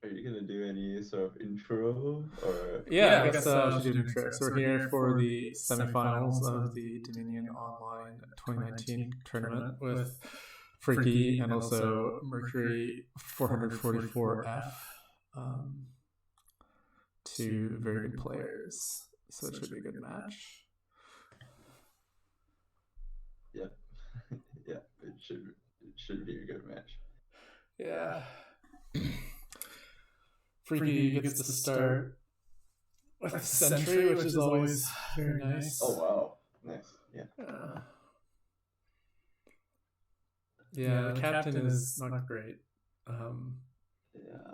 Are you gonna do any sort of intro or? Yeah, I guess I should do an intro. So we're here for the semifinals of the Dominion Online 2019 tournament with Freaky and also Mercury444F. Two very good players, so it should be a good match. Yeah, yeah, it should be a good match. Yeah. Freaky gets to start with a sentry, which is always very nice. Oh wow, nice. Yeah. Yeah, the captain is not great.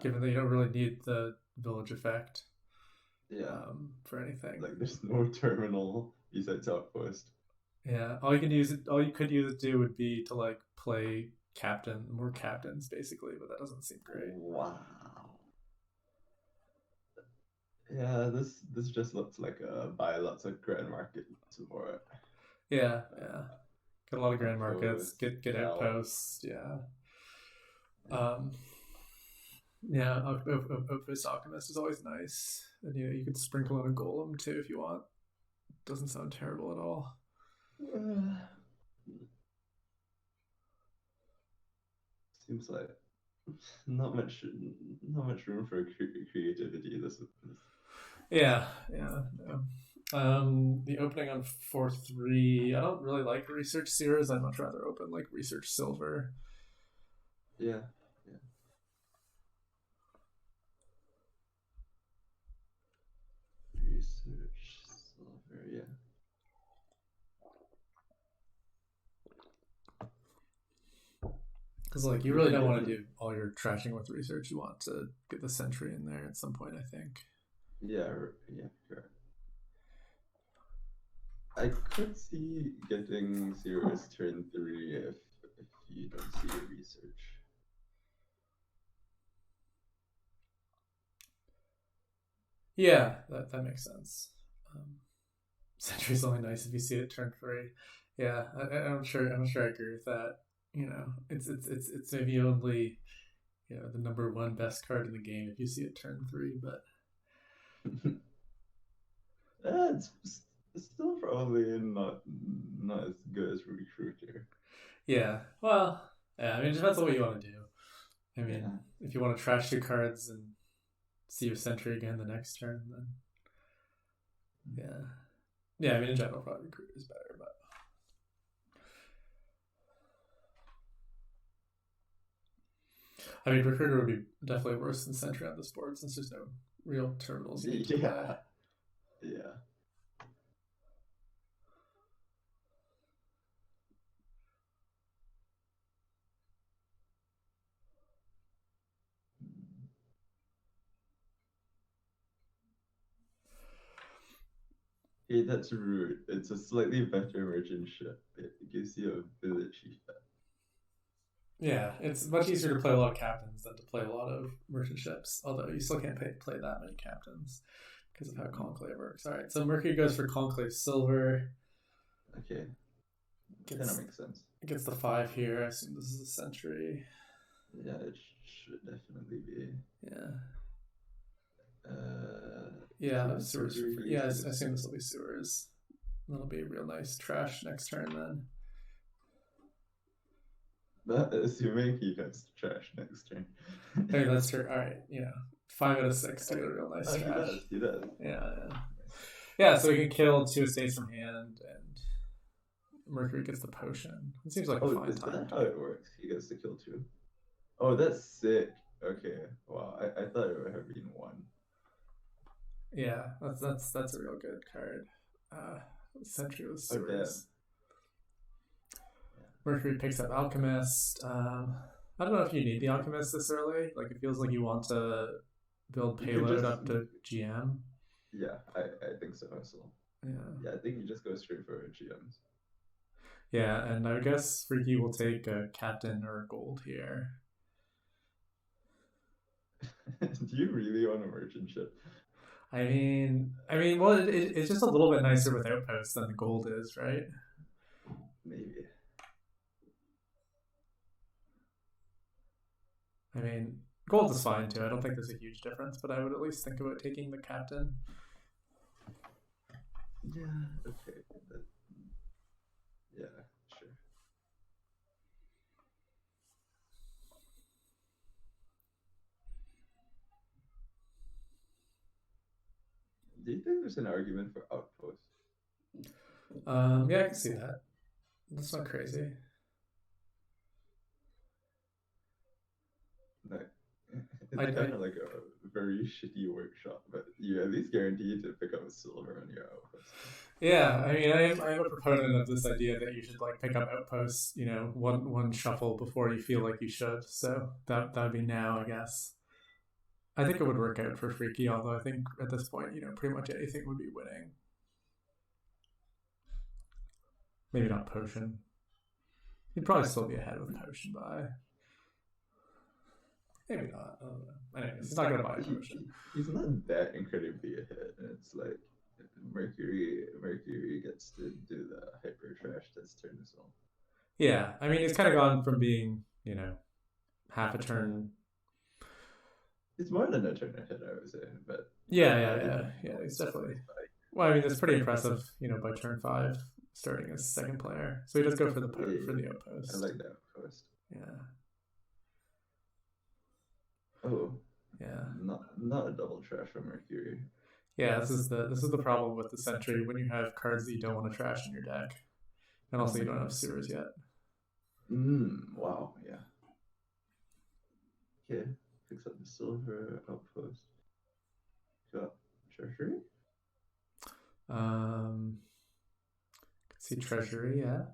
Given that you don't really need the village effect. For anything. Like there's no terminal besides outpost. Yeah, all you could use it do would be to like play more captains basically, but that doesn't seem great. Wow. Yeah, this just looks like a buy lots of grand market support. Yeah. Got a lot of grand markets, get outposts, yeah. Yeah, Outpost Alchemist is always nice. And you could sprinkle in a golem too if you want. Doesn't sound terrible at all. Seems like not much room for creativity. This. Yeah. The opening on 4-3. I don't really like Research Seers. I'd much rather open like Research Silver. Yeah. Research Silver, yeah. Because like you really don't want to do all your trashing with research. You want to get the sentry in there at some point, I think. Yeah, sure. I could see getting Zero's turn 3 if you don't see a research. Yeah, that makes sense. Sentry's only nice if you see it turn 3. Yeah, I'm sure I agree with that. It's maybe only the number 1 best card in the game if you see it turn 3, but it's still probably not as good as Recruiter. Yeah, well, yeah. I mean, it depends on what you want to do. I mean, if you want to trash 2 cards and see your sentry again the next turn, then yeah. I mean, in general, probably Recruiter is better, but. I mean, Recruiter would be definitely worse than Sentry on this board since there's no real terminals you need to play. Yeah. Hey, that's rude. It's a slightly better merchant ship. It gives you a village effect. Yeah, it's much easier to play a lot of captains than to play a lot of merchant ships, although you still can't play that many captains because of how Conclave works. Alright, so Mercury goes for Conclave Silver. Okay. Kind of makes sense. It gets the 5 here. I assume this is a sentry. Yeah, it should definitely be. Yeah, sewers. I assume this will be sewers. That'll be real nice trash next turn then. Assuming he gets trash next turn. Hey, that's true. Alright, 5 out of 6 to get a real nice trash. He does. Yeah, so we can kill 2 estates from hand, and Mercury gets the potion. It seems like a fine time. Is that how it works? He gets to kill 2? Oh, that's sick. Okay. Wow, I thought it would have been 1. Yeah, that's a real good card. Sentry with sewers. Mercury picks up Alchemist. I don't know if you need the Alchemist this early. Like, it feels like you want to build payload up to GM. Yeah, I think so. Yeah, I think you just go straight for GMs. Yeah, and I guess Freaky will take a captain or a gold here. Do you really want a merchant ship? I mean, well, it's just a little bit nicer with outposts than the gold is, right? Maybe. I mean, Gold is fine too. I don't think there's a huge difference, but I would at least think about taking the captain. Yeah, okay. That, yeah, sure. Do you think there's an argument for outpost? Yeah, I can see that. That's not crazy. Like, I, it's I kind of like a very shitty workshop, but you at least guaranteed to pick up a silver on your outpost. yeah, I mean, I'm a proponent of this idea that you should like pick up outposts, you know, one shuffle before you feel like you should. So that would be now, I guess. I think it would work out for Freaky, although I think at this point, you know, pretty much anything would be winning. Maybe not Potion. He'd probably still be ahead with Potion by. Maybe not. I don't know. Anyways, he's not gonna buy a Potion. He's not that incredibly ahead, and it's like Mercury gets to do the hyper trash this turn as well. Yeah, I mean, he's kind of gone from being, you know, half a turn. It's more than a turn ahead, I would say, but Yeah. He's definitely. Well, I mean, it's pretty impressive, you know, by turn 5 starting as second player. So he does go for the outpost. I like that outpost. Yeah. Oh, Yeah. not a double trash from Mercury. Yeah, this is the problem with the Sentry when you have cards that you don't want to trash in your deck, and also you don't have sewers yet. Wow, yeah. Okay, picks up the silver outpost. Got treasury. Could see treasury. Yeah,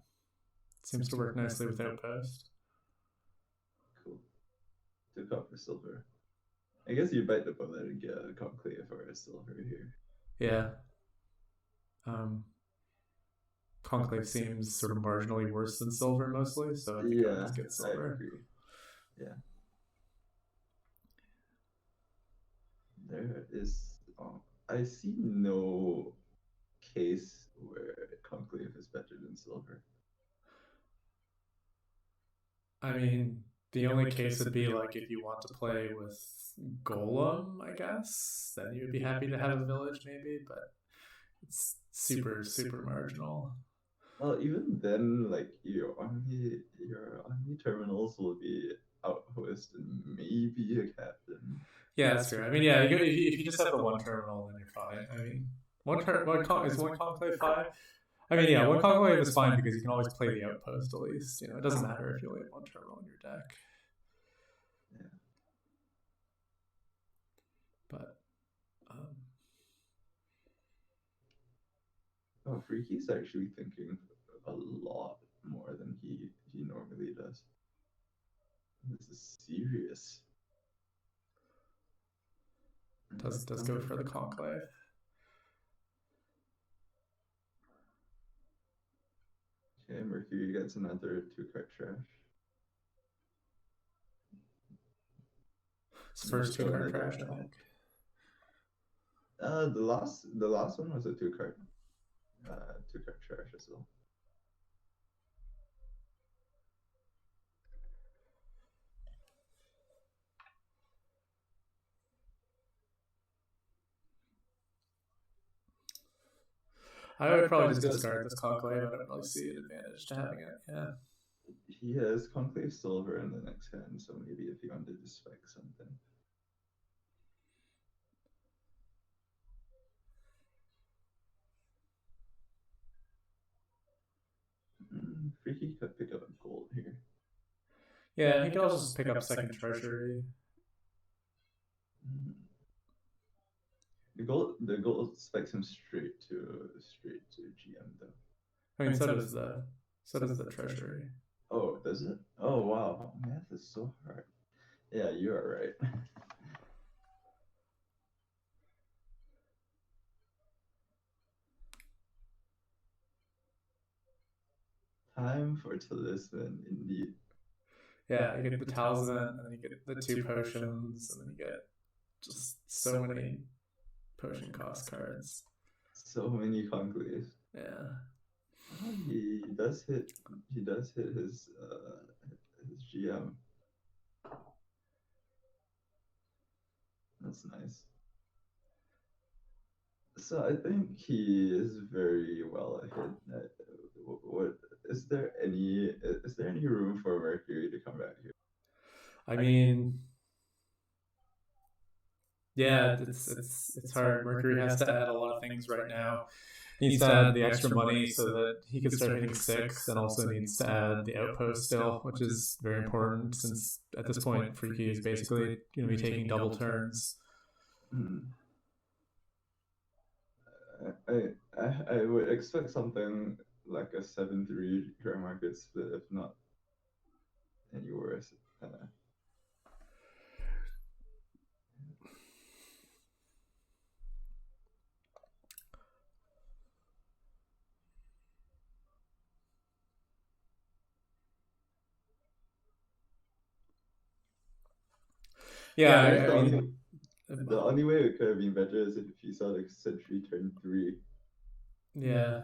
seems to work nicely with outpost. Cool. Took off the silver. I guess you bite the bullet and get a conclave or a silver here. Yeah. Conclave seems sort of marginally worse than silver mostly, so I think I would just get silver. I agree. Yeah. There is. I see no case where conclave is better than silver. I mean, the only case would be like if you want to play with Golem, I guess. Then you'd be happy to have a village, maybe, but it's super marginal. Well, even then, like your army terminals will be outpost and maybe a captain. Yeah, that's true. I mean, yeah, if you just have the one terminal, then you're fine. I mean, is one conclave fine? I mean, yeah, one conclave is fine because you can always play the outpost at least. You know, it doesn't matter if you only have one terminal in your deck. Yeah. But Freaky's actually thinking a lot more than he normally does. This is serious. Does go for the conclave. Okay, Mercury gets another 2-card trash. It's first 2-card trash, I think. The last one was a 2-card. 2-card trash as well. I would probably just discard this conclave. I don't really see an advantage to having it. Yeah. He has conclave silver in the next hand, so maybe if you wanted to spec something. Freaky could pick up a gold here. Yeah, he could also just pick up second treasury. The gold specs him straight to GM though. I mean, so does the treasury. Oh, does it? Oh wow, math is so hard. Yeah, you are right. Time for talisman, indeed. Yeah, you get the talisman, and then you get the 2 potions, and then you get just so many potion cost cards. So many conclaves. Yeah. He does hit. He does hit his GM. That's nice. So I think he is very well ahead. What is there any room for Mercury to come back here? I mean, yeah, it's hard. Mercury has to add a lot of things right now. He needs to add the extra money so that he can start hitting six, and also needs to add the outpost still, which is very important since at this point Freaky is basically going to be taking double turns. Hmm. I would expect something like a 7-3 grand market split, if not any worse. Yeah, I guess I mean, the only way it could have been better is if you saw like Sentry turn 3. yeah.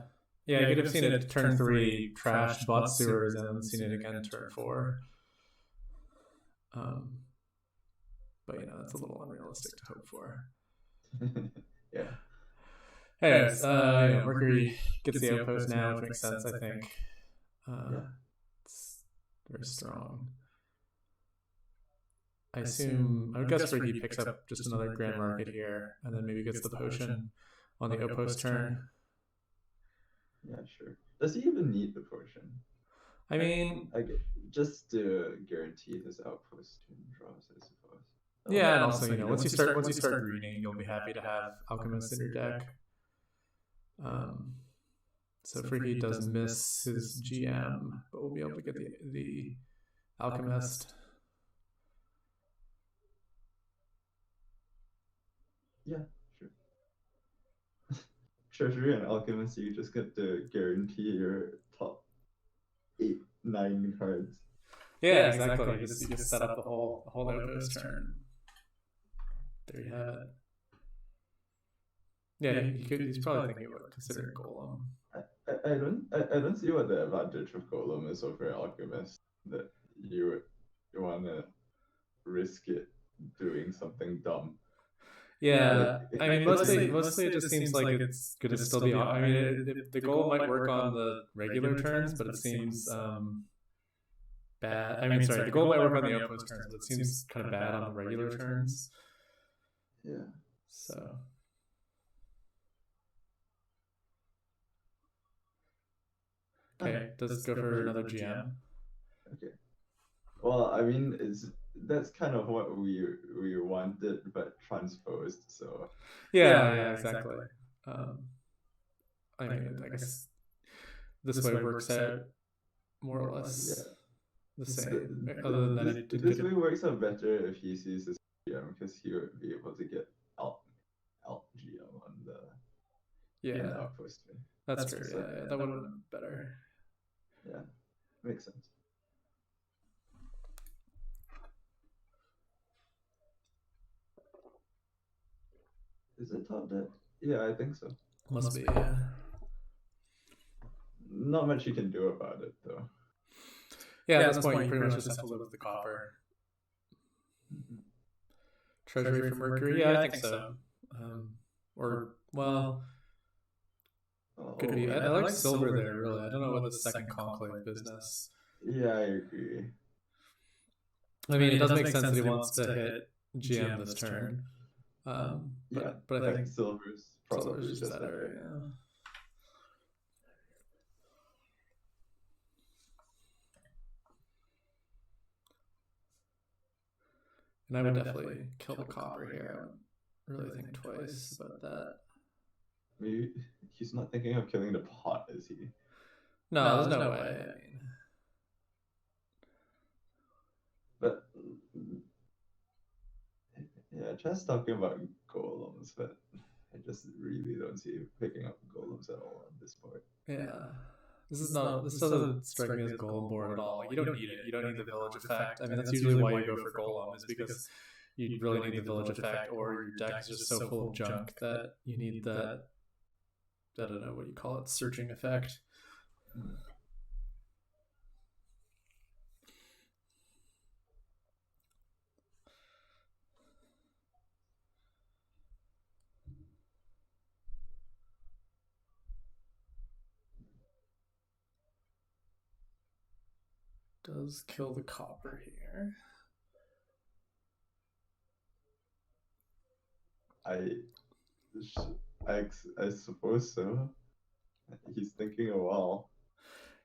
Yeah, I could have seen it turn 3, trash bot sewers, and then seen it again turn 4. But that's a little unrealistic to hope for. Yeah. Anyways, Mercury gets the outpost now, which makes sense, I think. Yeah. It's very strong. I would guess Freaky picks up just another Grand Market here, and then maybe gets the potion on the outpost turn. Yeah, sure. Does he even need the potion? I mean, just to guarantee his outpost turn draws, I suppose. Yeah, and also once you start greening, you'll be happy to have Alchemist in your deck. So Freaky does miss his GM, but we'll be able to get the Alchemist. Yeah, sure. Treasury and Alchemist, you just get to guarantee your top 8-9 cards. Yeah, exactly. You just set up the whole outpost turn. There you have it. Yeah, he's probably thinking about considering Golem. I don't see what the advantage of Golem is over Alchemist. That you want to risk it doing something dumb. Yeah, I mean, mostly it just seems like it's going to still be. I mean, the Golem might work on the regular turns, but it seems bad. I mean, sorry, the Golem might work on the outpost turns, but it seems kind of bad on the regular turns. Yeah. So. Okay, does go for another GM. Okay. Well, I mean, that's kind of what we wanted, but transposed. So. Yeah, exactly. I mean, I guess this way works out more or less the same. Other than that, this way works out better if he sees his GM, because he would be able to get alt GM on the outpost. That's true. Yeah, that would have been better. Yeah, makes sense. Is it top deck? Yeah, I think so. Must be, yeah. Not much you can do about it, though. Yeah, at this point, you pretty much just have to live with the copper. Mm-hmm. Treasury for Mercury? Yeah, I think so. Could be. I like silver there, really. I don't know what the second conclave business. Yeah, I agree. I mean, it does make sense that he wants to hit GM this turn. But I think silver's probably just better. Yeah. And I would definitely kill the copper here. I would really think twice about that. Maybe he's not thinking of killing the pot, is he? No, there's no way. I mean, but yeah, just talking about golems, but I just really don't see picking up golems at all on this board. Yeah. This doesn't strike me as a golem board at all. Like, you don't need it. You don't need the village effect. I mean, that's usually why you go for golem, is because you really need the village effect, or your deck is just so full of junk that you need that, I don't know what you call it, searching effect. does kill the copper here. I, I suppose so. He's thinking a while.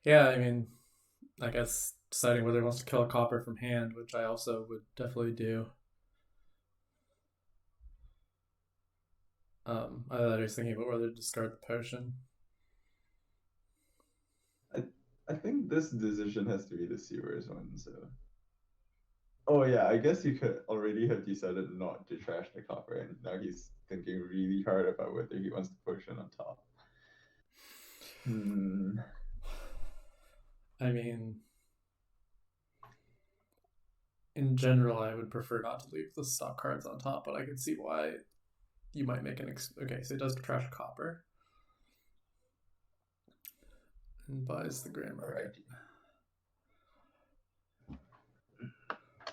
Yeah, I mean, I guess deciding whether he wants to kill a copper from hand, which I also would definitely do. I thought he was thinking about whether to discard the potion. I I think this decision has to be the serious one. So, oh yeah, I guess you could already have decided not to trash the copper, and now he's thinking really hard about whether he wants to potion on top. Hmm. I mean, in general, I would prefer not to leave the stock cards on top, but I can see why you might make an. Okay, so he does trash copper and buys the Grand Market.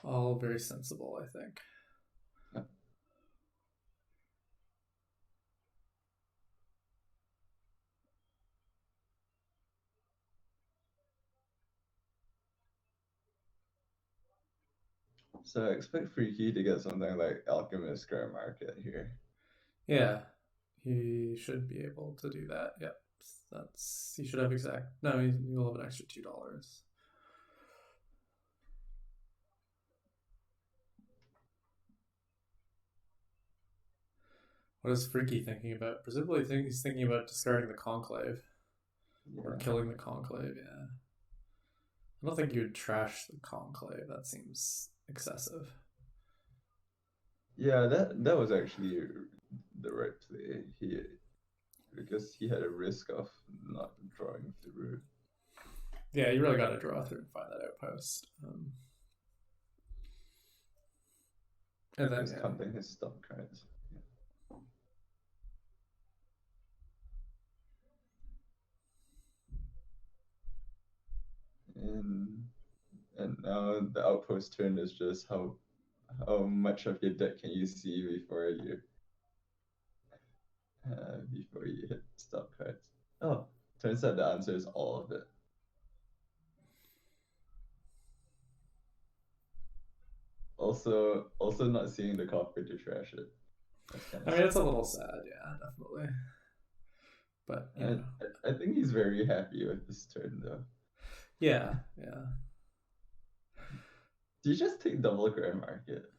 All very sensible, I think. So I expect Freaky to get something like Alchemist Grand Market here. Yeah, he should be able to do that. Yep, he should have exact. No, he will have an extra $2. What is Freaky thinking about? Presumably, he's thinking about discarding the Conclave or killing the Conclave. Yeah, I don't think you would trash the Conclave. That seems excessive. Yeah, that was actually the right play. Because he had a risk of not drawing through. Yeah, you really got to draw through and find that outpost. And then counting his stock cards. And now the outpost turn is just how much of your deck can you see before you hit stop cards. Oh, turns out the answer is all of it. Also not seeing the copper to trash it. I mean, it's a little sad, yeah, definitely. But I think he's very happy with this turn, though. Yeah, yeah. Do you just take double Grand Market?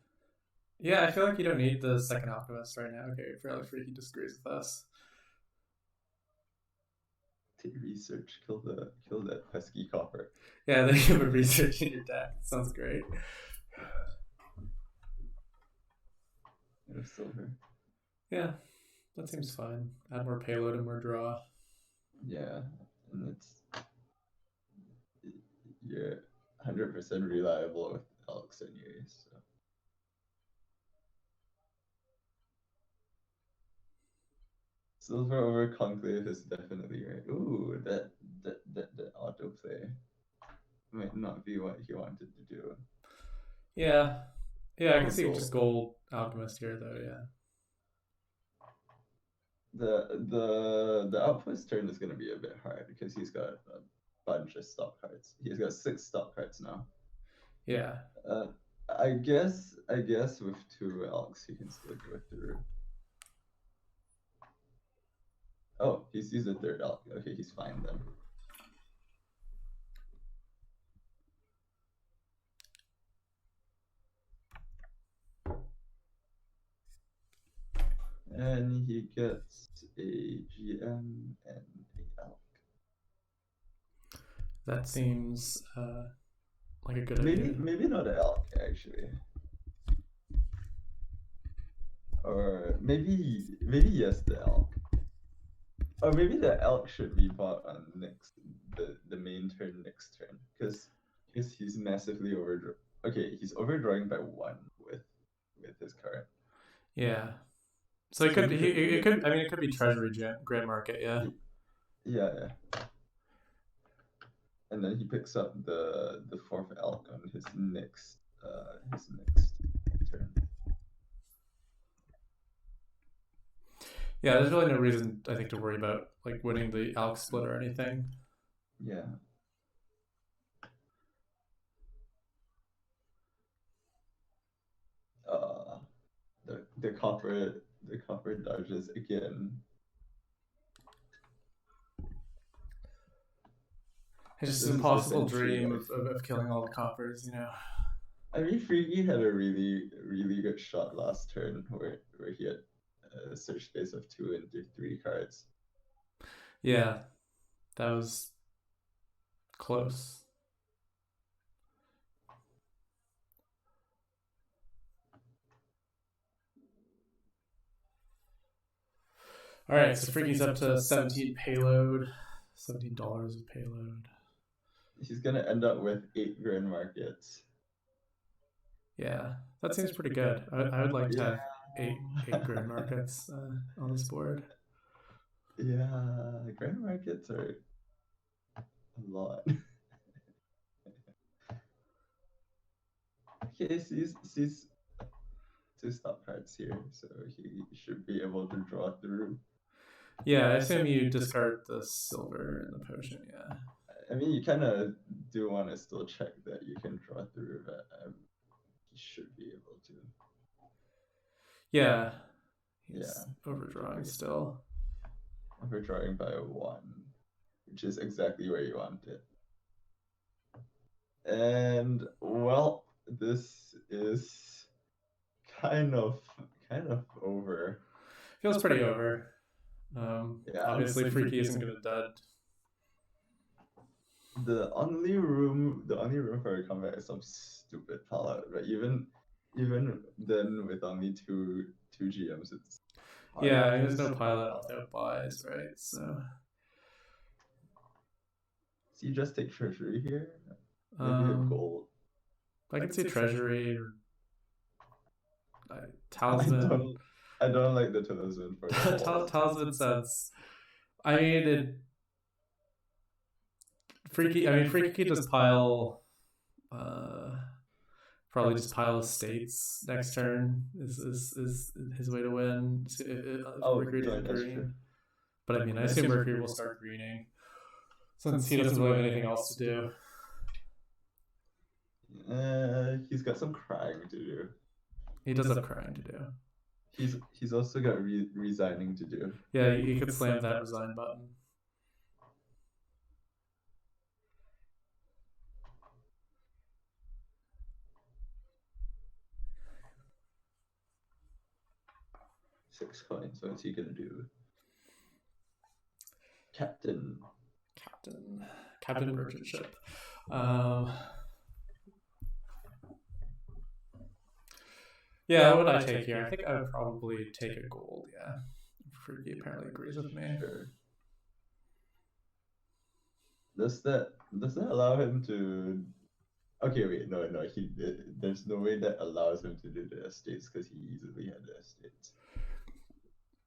Yeah, I feel like you don't need the second Alchemist right now. Okay, fairly Freaky disagrees with us. Take research, kill that pesky copper. Yeah, then you have a research in your deck. Sounds great. And a silver. Yeah, that seems fine. Add more payload and more draw. Yeah, and you're 100% reliable with Alex anyways. So. Silver over Conclave is definitely right. Ooh, that autoplay might not be what he wanted to do. Yeah. Yeah, I can see just gold Alchemist here though, yeah. The outpost turn is gonna be a bit hard because he's got a bunch of stop cards. He's got 6 stop cards now. Yeah. I guess with 2 Elks he can still go through. Oh, he's used a 3rd Elk. Okay, he's fine then. And he gets a GM and a Elk. That seems like a good idea. Maybe not an Elk, actually. Or maybe yes, the Elk. Or maybe the Elk should be bought on the main turn next turn. Because he's massively overdrawn. Okay, he's overdrawing by 1 with his current. Yeah. So it could be Treasury Grand Market, yeah. Yeah. And then he picks up the 4th Elk on his next turn. Yeah, there's really no reason I think to worry about like winning the Elk split or anything. Yeah. the copper dodges again. It's just This an is the impossible sentry, dream like, of killing all the coppers, you know. I mean, Freaky had a really good shot last turn where he had a search space of 2 and 3 cards. Yeah, that was close. All right, so Freaky's up to 17 payload, $17 of payload. He's gonna end up with 8 grand markets. Yeah, that seems pretty good. I would like to have eight grand markets on this board. Yeah, grand markets are a lot. Okay, sees 2 stop cards here, so he should be able to draw through. Yeah, I assume you discard the silver and the potion, yeah. I mean, you kind of do want to still check that you can draw through, but he should be able to. Yeah, he's Yeah, overdrawing still. Overdrawing by 1, which is exactly where you want it. And well, this is kind of over. Feels pretty over. Yeah, Obviously, Freaky isn't going to dud. The only room for a comeback is some stupid palette, but even then, with only two GMs, it's hard. Yeah, I mean, there's no pilot, no buys, right? So you just take treasury here, maybe a gold. I could see treasury or talisman. I don't like the talisman for the talisman sense. I mean, Freaky can just pile. Probably just pile estates next turn is his way to win. Mercury doesn't green. But I mean, I assume Mercury will start greening since he doesn't really have anything else to do. He's got some crying to do. He does have crying to do. He's also got resigning to do. Yeah, he could slam that resign button. Six coins. What's he gonna do? Captain merchant ship. Yeah, what would I take here? I think I would probably take a gold, yeah. Freaky apparently agrees with me. Sure. Does that allow him to? Okay, wait, no. There's no way that allows him to do the estates because he easily had the estates.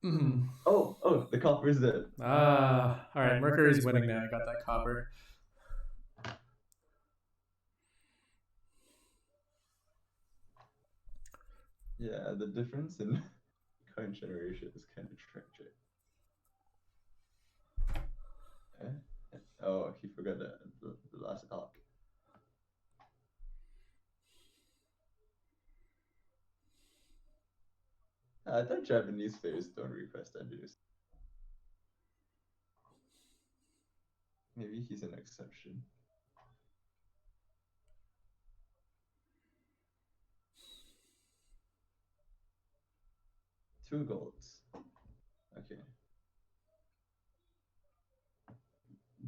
Mm-hmm. Oh, the copper is dead. All right, Mercury's winning now. I got that copper. Yeah, the difference in coin generation is kind of tragic. Oh, he forgot the last alch. I thought Japanese players don't request undos. Maybe he's an exception. Two golds. Okay.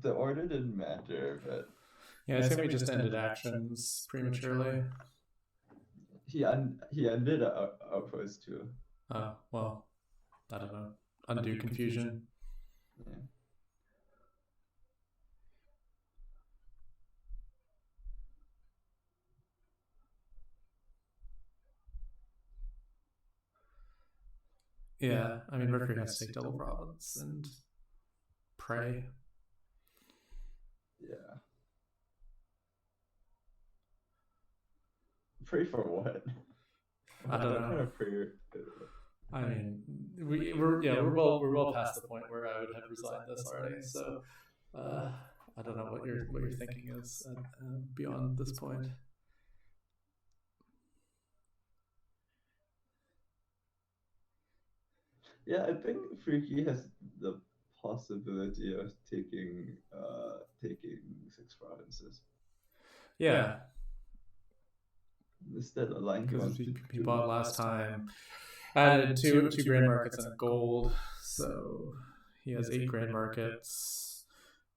The order didn't matter, but yeah, it's gonna be just ended actions prematurely. He ended outpost too. Well, I don't know. Undo confusion. Yeah. Yeah, I mean, Mercury has to take double province and pray. Yeah. Pray for what? I don't know. Kind of prayer. I mean, we're well past the point where I would have resigned this already. So, I don't know what your thinking is beyond this point. Yeah, I think Freaky has the possibility of taking six provinces. Yeah, Is that a line he because wants to he do? bought last time. Added two grand markets and a gold, so he has 8 grand markets.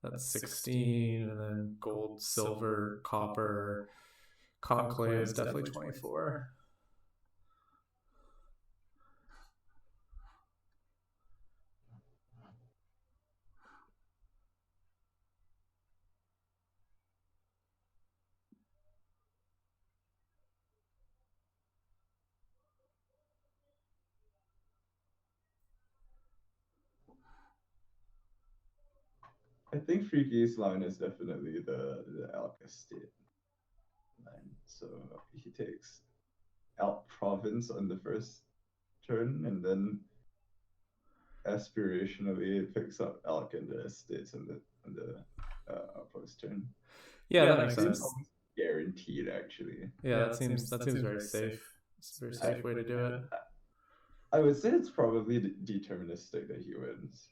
That's 16, and then gold, silver, copper. Conclave is definitely 24. I think Freaky's line is definitely the Elk Estate line. So he takes Elk Province on the first turn, and then aspirationally it picks up Elk and the Estates on the post turn. Yeah, that makes Seems sense. guaranteed actually. Yeah, that seems very safe. It's a very safe way to do it. I would say it's probably deterministic that he wins.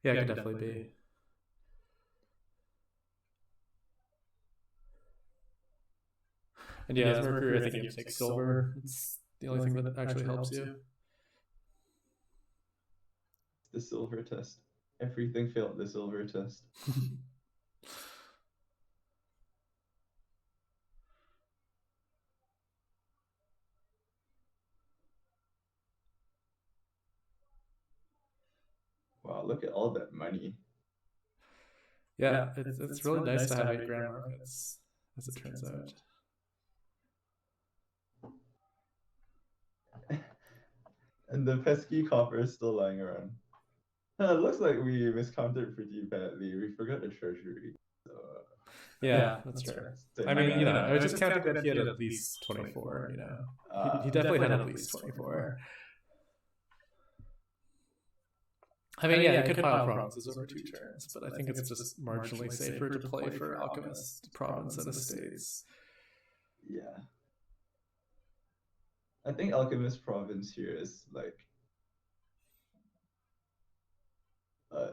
Yeah, it could definitely be. And yeah, as Mercury, I think you have to take silver. It's the only thing that actually helps you. The silver test. Everything failed the silver test. Wow, look at all that money. Yeah, it's really nice to have 8 grand markets, as it turns out. And the pesky copper is still lying around. It looks like we miscounted pretty badly. We forgot the treasury. So, Yeah, that's true. I mean, I was just counting that he had at least 24. He definitely had at least 24. I mean, yeah, he could pile provinces over 2 turns, but I think it's just marginally safer to play for Alchemist province and estates. Yeah. I think Alchemist province here is like a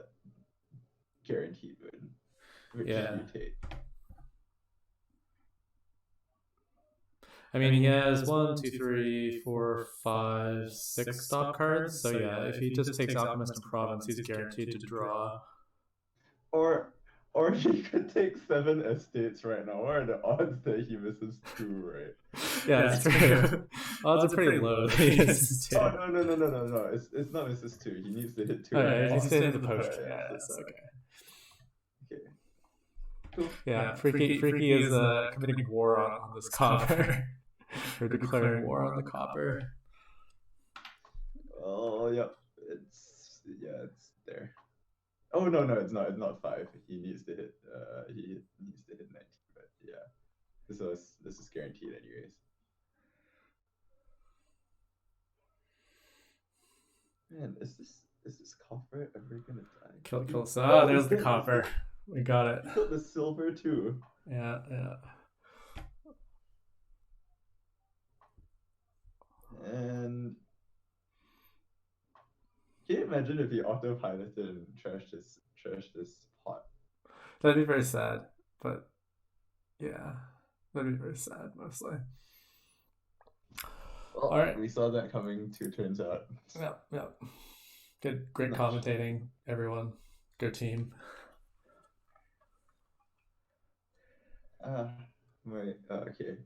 guaranteed win, which you take. I mean, he has 1, 2, 3, 4, 5, 6 stop cards. So yeah, if he just takes Alchemist and Province, he's guaranteed to draw. Or he could take 7 estates right now. What are the odds that he misses 2, right? Yeah, that's true. Odds are pretty low that he misses 2. Oh no. It's not misses 2. He needs to hit 2. Oh yeah, he needs to hit the post. Yeah, that's okay. Okay. Cool. Yeah, Freaky is committing war on this copper. Or declaring war on the copper. Oh, yep. It's there. Oh no, it's not. It's not 5. He needs to hit. He needs to hit 19. But yeah, this is guaranteed anyways. Man, is this copper ever gonna die? Kill. Oh, there's the copper. We got it. He killed the silver too. Yeah. And can you imagine if he autopiloted and trashed this pot? That'd be very sad, but yeah, that'd be very sad mostly. Well, all right, we saw that coming 2 turns out. Yeah. Great commentating, everyone. Go team. Okay.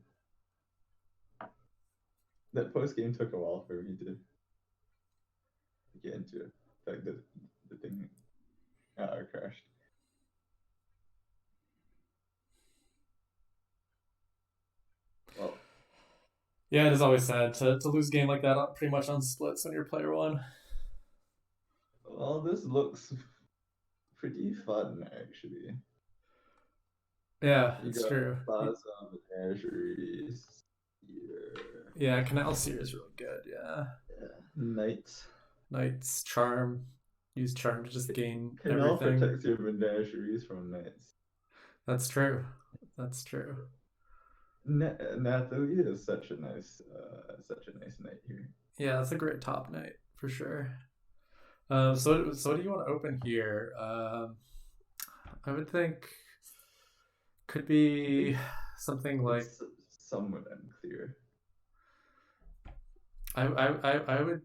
That post game took a while for me to get into it. Like the thing crashed. Well, yeah, it is always sad to lose a game like that pretty much on splits when you're player 1. Well, this looks pretty fun actually. Yeah, it's true. Plaza Menageries here. Yeah, Canal Seer is really good. Yeah. Knights, Charm. Use Charm to just gain Canal everything. Protects your menageries from Knights. That's true. Natalie is such a nice knight here. Yeah, that's a great top knight for sure. So what do you want to open here? I would think could I think be something like it's somewhat unclear. I would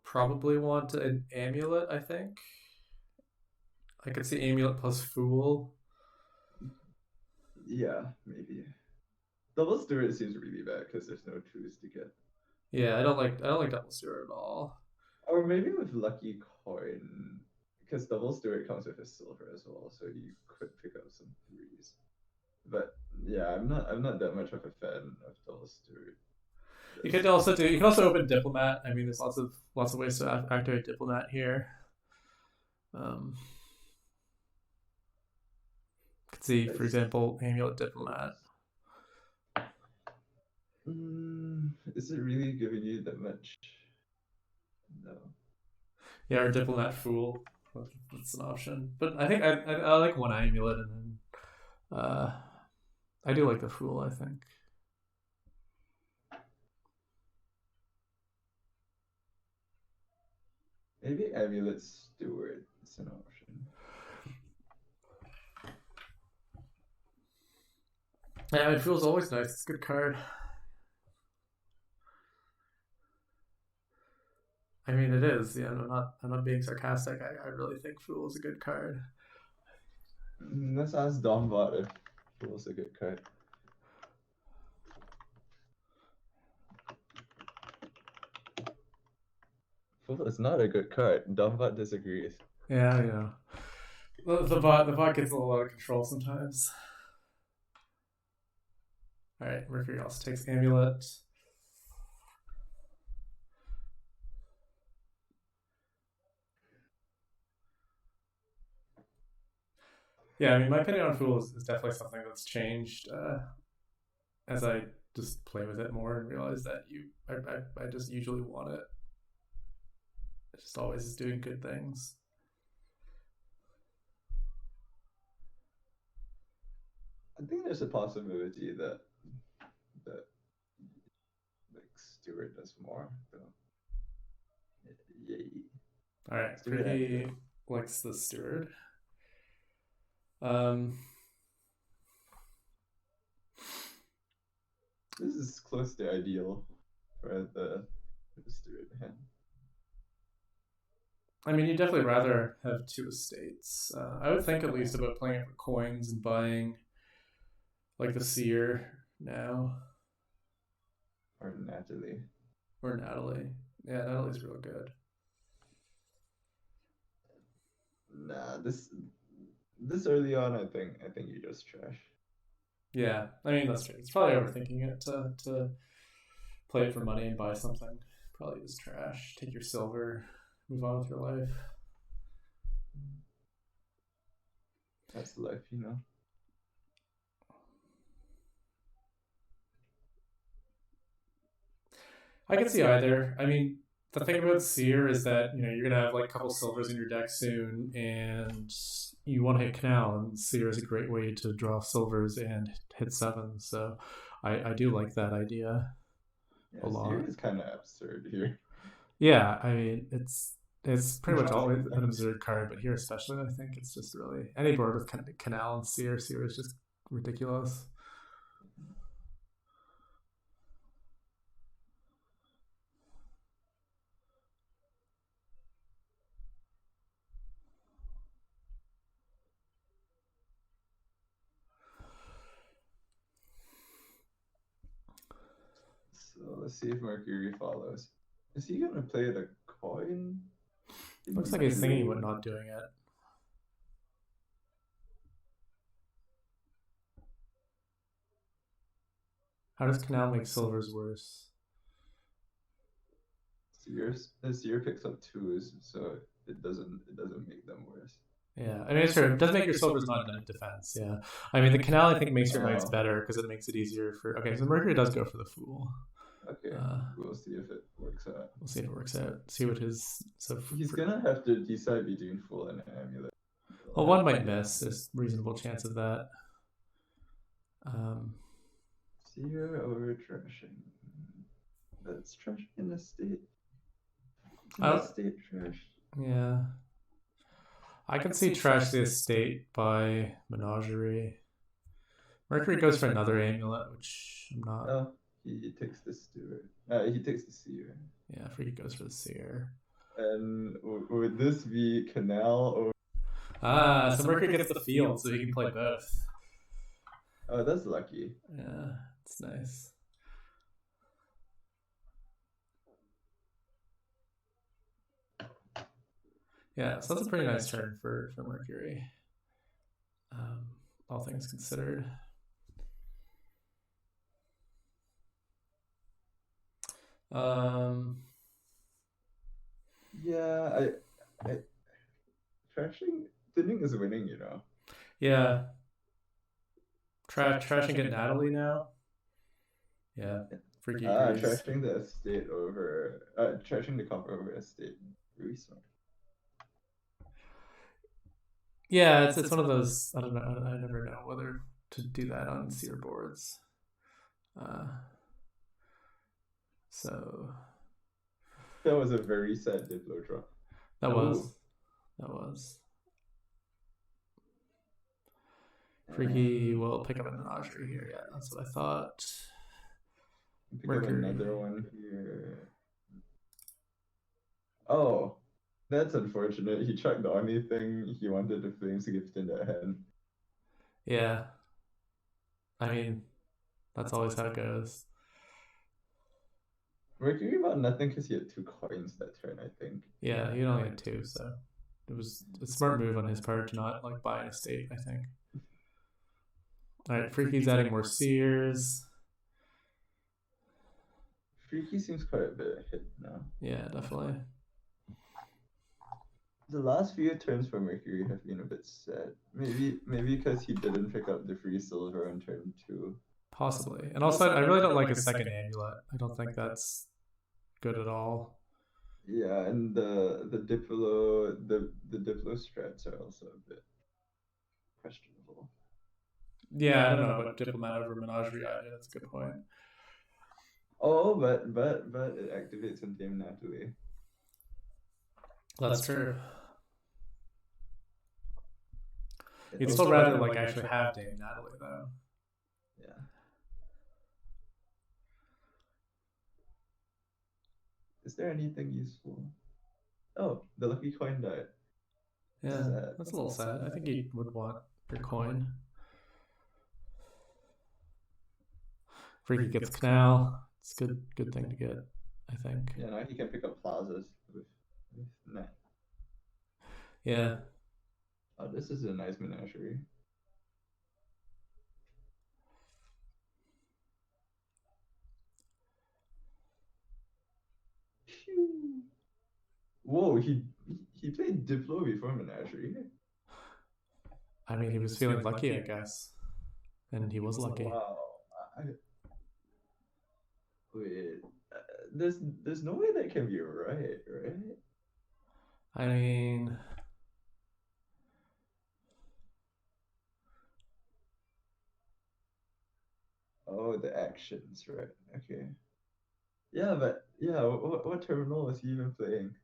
probably want an amulet. I think I could see amulet plus fool. Yeah, maybe. Double Stewart seems really bad because there's no twos to get. Yeah, I don't like double steward at all. Or maybe with Lucky Coin, because Double Stewart comes with a silver as well, so you could pick up some threes. But yeah, I'm not that much of a fan of Double Stewart. You can also open diplomat. I mean, there's lots of ways to activate diplomat here. Um, could see, for example, amulet diplomat. Is it really giving you that much? No. Yeah, or diplomat fool. That's an option. But I think I like one amulet, and then I do like the fool. I think. Maybe Amulet Steward is an option. Yeah, it feels always nice. It's a good card. I mean, it is. Yeah, I'm not being sarcastic. I really think fool is a good card. Let's ask Dombot if it was a good card. Fool is not a good card. Dombot disagrees. Yeah, yeah. The bot gets a little out of control sometimes. All right, Mercury also takes amulet. Yeah, I mean, my opinion on Fool is definitely something that's changed as I just play with it more and realize that I just usually want it. It just always is doing good things. I think there's a possibility that like Stewart does more though. Yay. All right, Stewart Pretty likes the steward. Um, This is close to ideal for the Stewart hand. I mean, you'd definitely rather have two estates. I would think at least about playing it for coins and buying like the seer now. Or Natalie. Or Natalie. Yeah, Natalie's real good. Nah, this early on, I think you're just trash. Yeah, I mean that's true. It's probably overthinking it to play it for money and buy something. Probably just trash. Take your silver, move on with your life. That's life, you know. I can see either. I mean, the thing about Seer is that you're gonna have like a couple silvers in your deck soon, and you want to hit Canal, and Seer is a great way to draw silvers and hit sevens. So, I do like that idea Yeah, a lot. Seer is kind of absurd here. Yeah, I mean it's pretty much always an absurd card, but here especially, I think it's just really any board with kind of Canal and Seer. Seer is just ridiculous. So let's see if Mercury follows. Is he gonna play the coin? Looks like he's thinking about not doing it. How does Canal make silvers worse? Seer picks up twos, so it doesn't make them worse. Yeah, I mean it's true. It does make your silvers not in defense. Yeah, I mean the Canal I think makes your knights better because it makes it easier for. Okay, so Mercury does go for the Fool. Okay, we'll see if it works out. We'll see if it works out. See what his he's gonna have to decide between Fool and Amulet. Well, one might miss. There's reasonable chance of that. Seer over trashing. That's trashing in the state. In the state trash. Yeah. I can see trash the estate by Menagerie. Mercury goes for another amulet, which I'm not. Oh, he takes the steward. He takes the seer. Yeah, Freaky goes for the seer. And would this be Canal or? So Mercury gets the field, so he can play both. Oh, that's lucky. Yeah, it's nice. Yeah, so that's a pretty nice turn for Mercury. All things considered. Yeah, I trashing thinning is winning, you know. Yeah. Trashing get Natalie now. Yeah. Freaky agrees. Trashing the estate over trashing the copper over estate. Really smart. Yeah, it's one of those. I don't know. I never know whether to do that on seer boards. So that was a very sad Diplo drop. That was. Freaky will pick up a Menagerie here. Yeah, that's what I thought. Pick up another one here. Oh, that's unfortunate. He chucked the only thing he wanted the Flames gift in that hand. Yeah. I mean, that's always how it goes. Mercury got nothing because he had 2 coins that turn, I think. Yeah, he only had 2, so it was a smart move on his part to not like buy an estate, I think. Alright, Freaky's adding more seers. Freaky seems quite a bit hit now. Yeah, definitely. The last few turns for Mercury have been a bit sad. Maybe because he didn't pick up the free silver on turn 2. Possibly. And also, I really don't like his second amulet. I don't think that's good at all. Yeah, and the Diplo strats are also a bit questionable. Yeah, I don't know about Diplomat over Menagerie either. That's a good point. Oh, but it activates on Dame Natalie. That's true. You'd still rather like actually have Dame Natalie though. Yeah. Is there anything useful? Oh, the lucky coin died. Yeah, that's a little sad. I think he would want your coin. Freaky gets Canal. It's a good thing to get, I think. Yeah, now he can pick up plazas with net. Yeah. Oh, this is a nice Menagerie. Whoa, he played Diplo before Menagerie. I mean, he was feeling lucky, I guess. And he was lucky. Wow. Wait, there's no way that can be right? I mean, oh, the actions, right? Okay. Yeah, but yeah, what terminal was he even playing?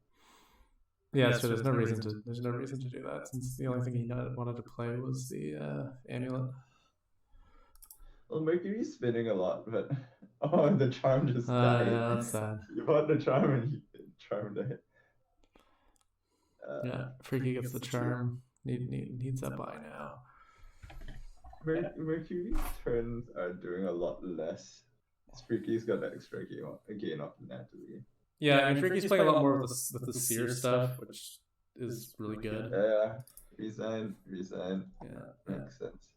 Yeah, so there's no reason to do that since the only thing he wanted to play was the amulet. Well, Mercury's spinning a lot, but oh, the charm just died. Yeah, that's sad. You bought the charm and he charmed died. Yeah, Freaky gets the charm. Needs that buy now. Mercury's turns are doing a lot less. Freaky's got the extra gain off Natalie. Yeah, I mean, Freaky's playing a lot more with the seer stuff, which is really good. Yeah, resign. Yeah, makes sense.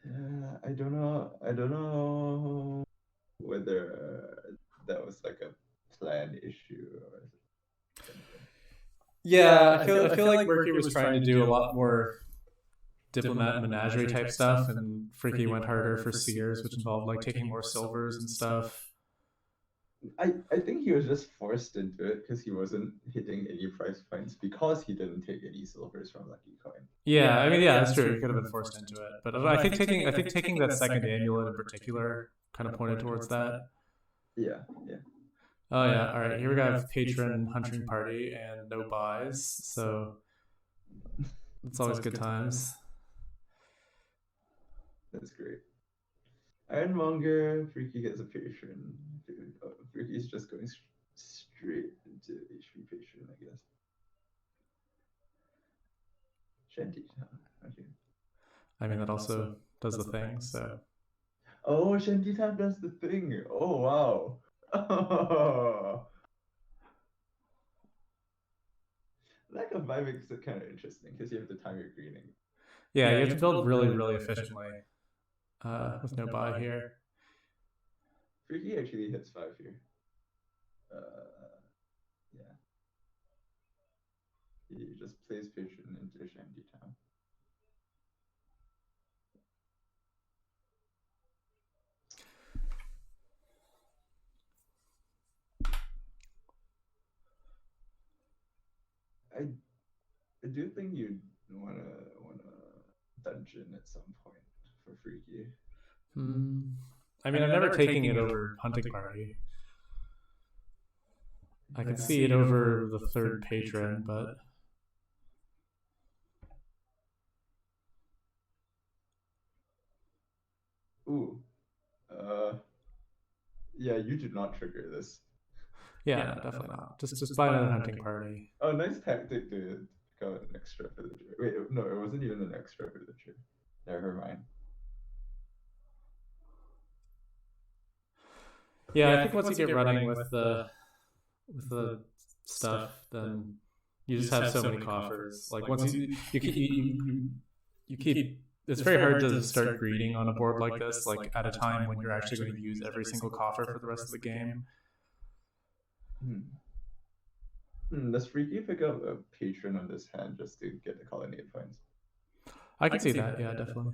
Yeah, I don't know whether that was like a planned issue or something. Yeah, I feel like Mercury was trying to do a lot more Diplomat and Menagerie type stuff, and Freaky went harder for Seers, which involved like taking more silvers and stuff. I think he was just forced into it because he wasn't hitting any price points because he didn't take any silvers from Lucky Coin. Yeah, I mean, yeah, that's true. He could have been forced into it, but I don't know. I think taking that second amulet in particular kind of pointed towards that. Yeah, yeah. Oh yeah, all right. Here we have patron hunting party and no buys, so it's always good times. That's great. Ironmonger, Freaky gets a patron. Freaky's just going straight into HP patron, I guess. Shanty, okay. I mean, that also does the thing. So Oh, Shantytown does the thing. Oh, wow. Oh. Lack of vibe makes it kind of interesting because you have to time your greening. yeah, you have to build really, really efficiently with no buy here. Freaky actually hits 5 here. Yeah. He just plays patron into Shantytown. I I do think you'd wanna dungeon at some point for Freaky. Hmm. I mean, I'm never taking it over hunting party. I could see it over the third patron, but Ooh. Yeah, you did not trigger this. yeah, no, definitely not. Just buy another hunting party. Oh, nice tactic to pick out an extra for the tree. Wait, no, it wasn't even an extra for the tree. Never mind. Yeah, I think once you get running with the stuff, then you just have so many coffers. Like once you keep. It's very hard to start greeting on a board like this, like at a time when you're actually going to use every single coffer for the rest of the game. Does Freaky pick up a patron on this hand just to get the colonnade points? I can see that. Yeah, definitely.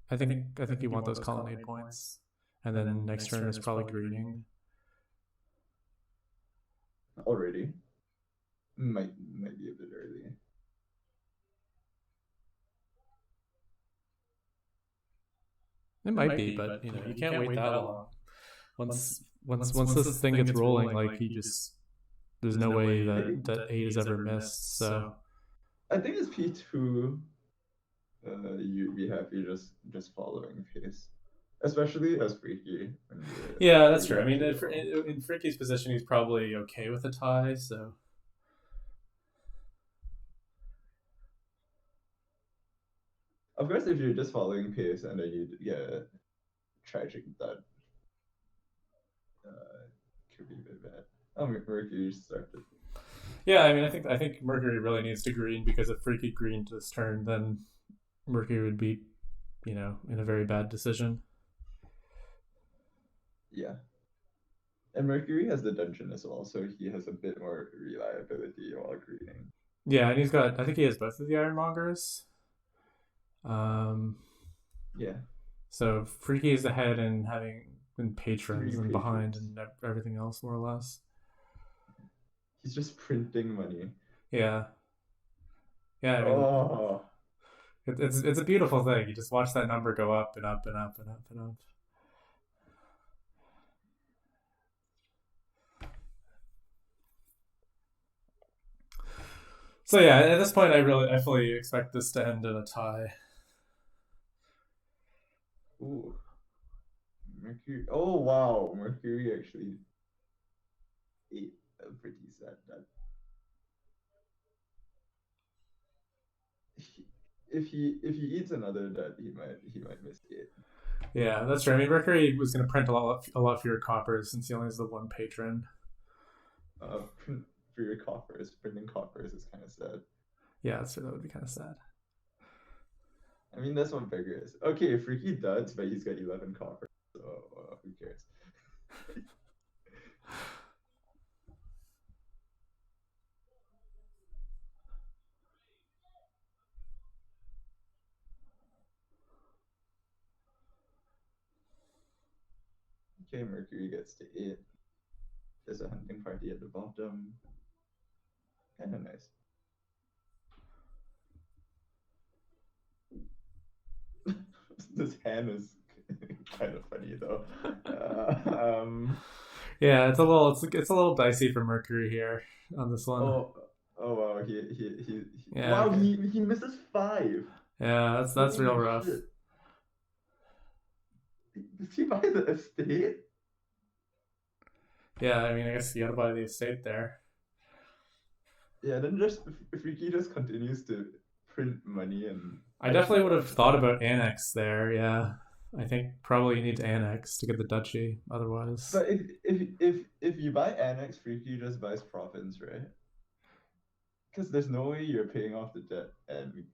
I think you want those colonnade points, and then next turn is probably greening. Already? Might be a bit early. It might be, but you can't wait that long. Once this thing gets rolling, like he just there's no way that eight is ever missed. So I think it's P2. You'd be happy just following pace, especially as Freaky. yeah, that's true. I mean, in Freaky's position, he's probably okay with a tie. So of course, if you're just following pace and then you get a tragic that could be a bit bad. Oh, Mercury started. yeah, I mean, I think Mercury really needs to green because if Freaky greened this turn, then Mercury would be, in a very bad decision. Yeah. And Mercury has the dungeon as well, so he has a bit more reliability while greening. Yeah, and he's got. I think he has both of the Ironmongers. Um, Yeah. So Freaky is ahead and having been patrons and behind and everything else more or less. He's just printing money. Yeah. Yeah, I mean, it's a beautiful thing. You just watch that number go up and up and up and up and up. So yeah, at this point, I fully expect this to end in a tie. Ooh. Mercury. Oh wow, Mercury actually ate a pretty sad nut. If he eats another nut, he might miss it. Yeah, that's true. I mean, Mercury was going to print a lot fewer coppers since he only has the one patron. Print for your coffers. Printing coffers is kind of sad. Yeah, so that would be kind of sad. I mean, that's what Beggar is. Okay, Freaky duds, but he's got 11 coffers, so who cares? Okay, Mercury gets to 8. There's a hunting party at the bottom. Kind of nice. This hand is kind of funny though. Yeah, it's a little dicey for Mercury here on this one. Oh, oh wow, Yeah, wow, okay. he misses five. Yeah, that's real Holy rough. shit. Does he buy the estate? Yeah, I mean, I guess you gotta buy the estate there. Yeah, then just if Ricky just continues to print money and I definitely would have thought about annex there. Yeah, I think probably you need to annex to get the duchy. Otherwise, but if you buy Annex, Freaky just buys province, right? Because there's no way you're paying off the debt and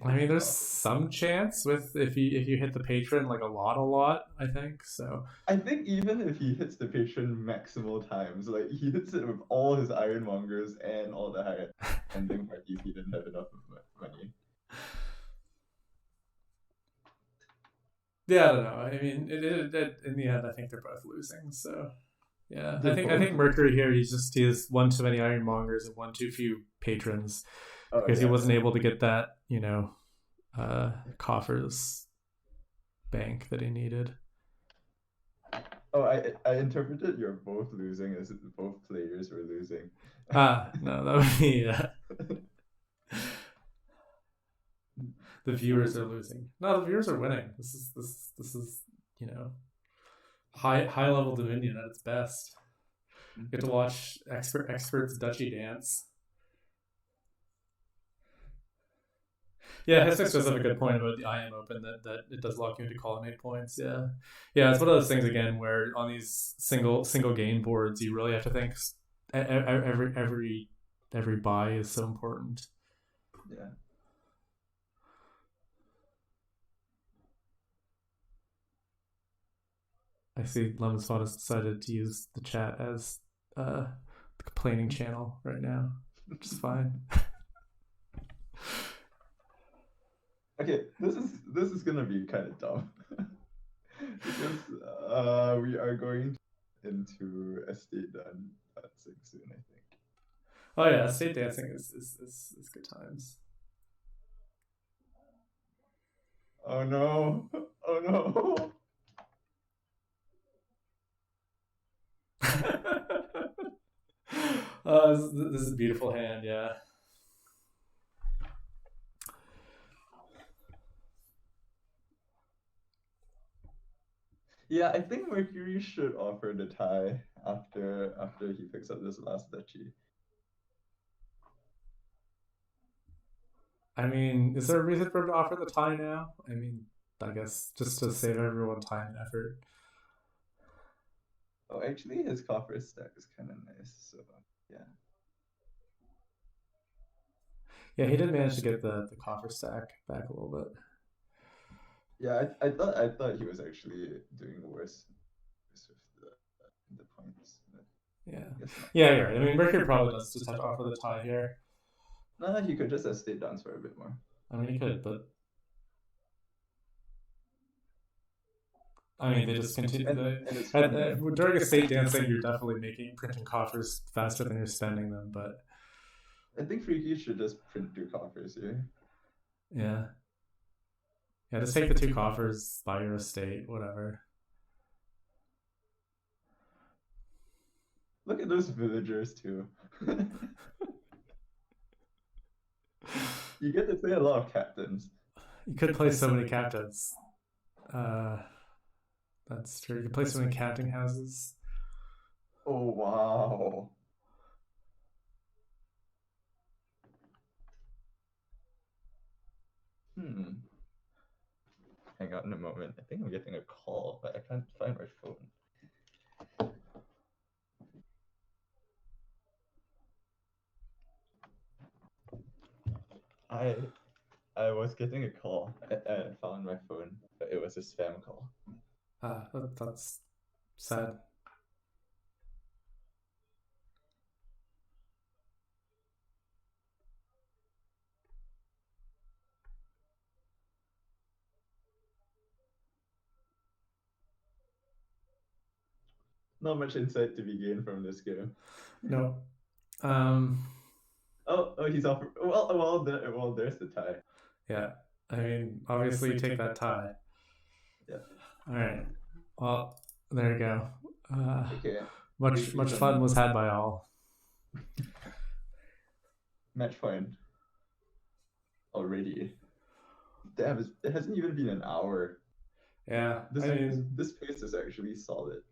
I mean, hitting there's profit. some chance with if you hit the patron like a lot. I think so. I think even if he hits the patron maximal times, like he hits it with all his ironmongers and all the higher ending parties, he didn't have enough money. Yeah, I don't know. I mean, in the end, I think they're both losing. So yeah, They're I both. think Mercury here he has one too many ironmongers and one too few patrons Oh because he yeah, wasn't yeah. able to get that coffers bank that he needed. Oh, I interpreted you're both losing as both players were losing. Ah, no, that would be the viewers are losing. No, the viewers are winning. This is you know high level Dominion at its best. You get to watch experts duchy dance. Yeah, Hessex does have a good point about the IM Open that it does lock you into colonnade points. Yeah, yeah, it's one of those things again where on these single game boards you really have to think every buy is so important. Yeah. I see Lemon Spot has decided to use the chat as the complaining channel right now, which is fine. Okay, this is gonna be kind of dumb because we are going into estate dancing soon, I think. Oh yeah, state dancing is good times. Oh no! Oh no! This is a beautiful hand, yeah. Yeah, I think Mercury should offer the tie after he picks up this last duchy. I mean, is there a reason for him to offer the tie now? I mean, I guess just to save everyone time and effort. Oh, actually, his copper stack is kind of nice. So yeah. Yeah, he did manage to get the coffer stack back a little bit. Yeah, I thought he was actually doing worse with the points. But Yeah, I guess not. yeah, you're right. I mean, Mercury probably does just have to offer the tie here. No, he could just have stayed down for a bit more. I mean, he could, but I mean, they just continue. During a state dancing, you're definitely printing coffers faster than you're spending them. But I think Freaky should just print 2 coffers here. yeah, yeah, just take the 2 coffers, buy your estate, whatever. Look at those villagers too. You get to play a lot of captains. You could play so many captains. That's true. You could play so many counting houses. Oh wow. Hmm. Hang on a moment. I think I'm getting a call, but I can't find my phone. I I was getting a call. I found my phone, but it was a spam call. That's sad. not much insight to be gained from this game. No. Oh, he's off. Well, there's the tie. Yeah. I mean, obviously, you take that tie. Yeah. All right. Well, there you go. Okay. Much fun was had by all. Match point already. Damn, it hasn't even been an hour. Yeah. This pace is actually solid.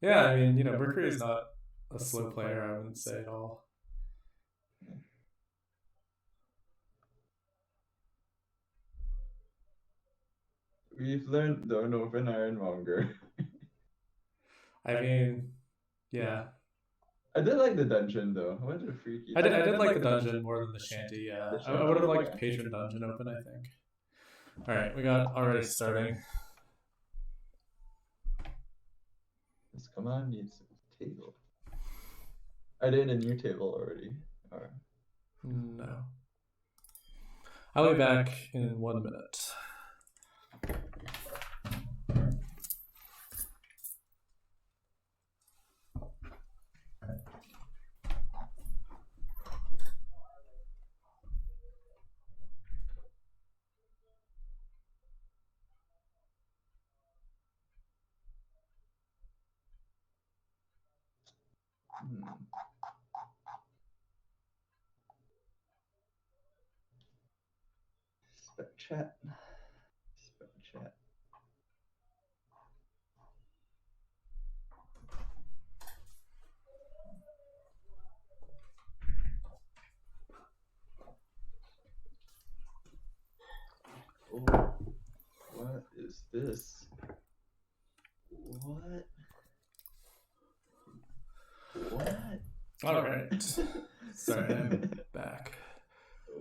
Yeah, I mean, Mercury is not a slow player, I wouldn't say at all. We've learned don't open ironmonger. I mean, yeah. I did like the dungeon though. What a freaky. I did like the dungeon more than the shanty, yeah. The I shanty. would have liked patron dungeon open, I think. All right, we got already starting. This command needs a table. Are they in a new table already? Or... No. I'll be back in 1 minute. Spec chat. Oh, what is this? What? All right. Sorry, I'm back.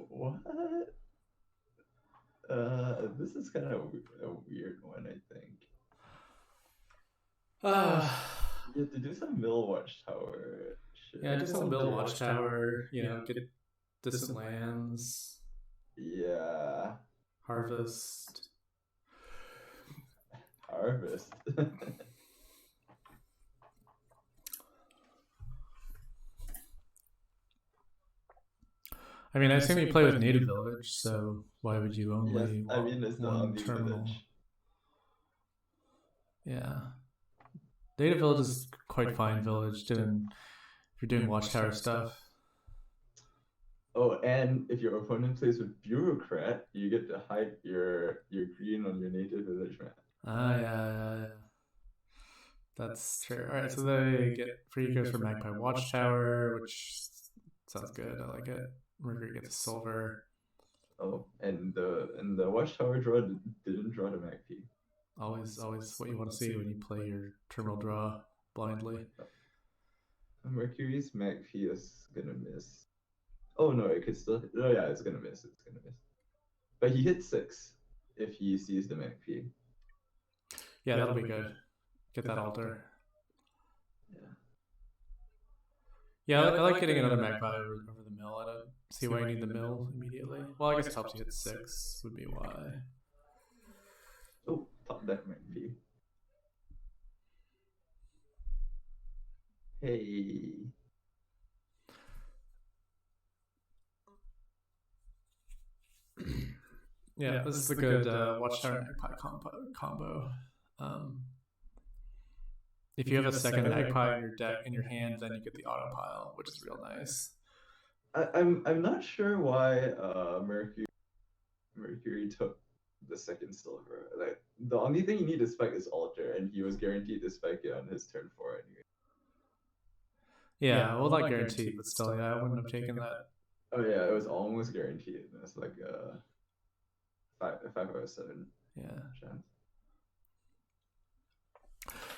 What? This is kind of a weird one, I think. You have to do some mill watchtower shit. Yeah, do some mill watchtower, get distant lands. Yeah. Harvest. I mean, I assume you play with native village, so why would you only want it's the one only terminal? village. Yeah. Native village is quite fine village if you're doing watchtower stuff. Oh, and if your opponent plays with bureaucrat, you get to hide your green on your native village map. Yeah. That's true. Alright, so they get free goes for Magpie Watchtower, which sounds good. I like it. Mercury gets silver. Oh, and the watchtower draw didn't draw the Magpie. Always what you want to see when you play your terminal draw blindly. Mercury's Magpie is gonna miss. Oh no, it could still. Oh yeah, it's gonna miss. But he hits 6 if he sees the Magpie. Yeah, that'll be good. Get that altar. Yeah, I like getting another Magpie over the mill. I don't see why you need the mill immediately. Well, I guess it helps you hit 6 would be why. Oh, top deck Magpie. Hey. Yeah, this is a good Watchtower Magpie combo. If you have a second Magpie in your deck in your hand, then you get the auto pile, which is real nice. I'm not sure why Mercury took the second silver. Like the only thing you need to spec is altar, and he was guaranteed to spec it on his turn 4 anyway. Yeah, well, not guaranteed, but still, yeah, I wouldn't have taken that. Oh yeah, it was almost guaranteed. It was like 5 out of 7 chance.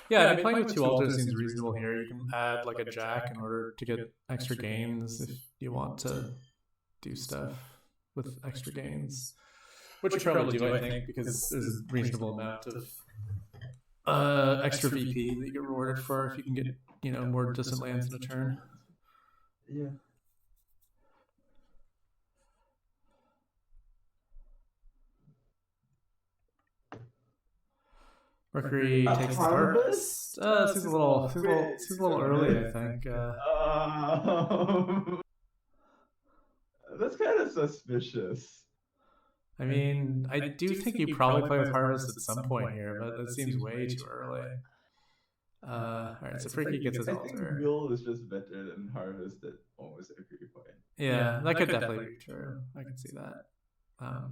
Yeah, I mean, playing with 2 altars seems reasonable here. You can add like a jack in order to get extra gains if you want to do stuff with extra gains, which you probably do, I think, because there's a reasonable amount of extra VP that you get rewarded for if you can get more distant lands in a turn. Yeah. Mercury A takes the harvest? harvest. Seems a little early, I think. Um, that's kind of suspicious. I mean, I do think you probably play with harvest at some point here, but that seems way too early. All right, so Freaky gets his I think altar. Will is just better than Harvest at almost every point. Yeah, that could definitely be true. I can see that. You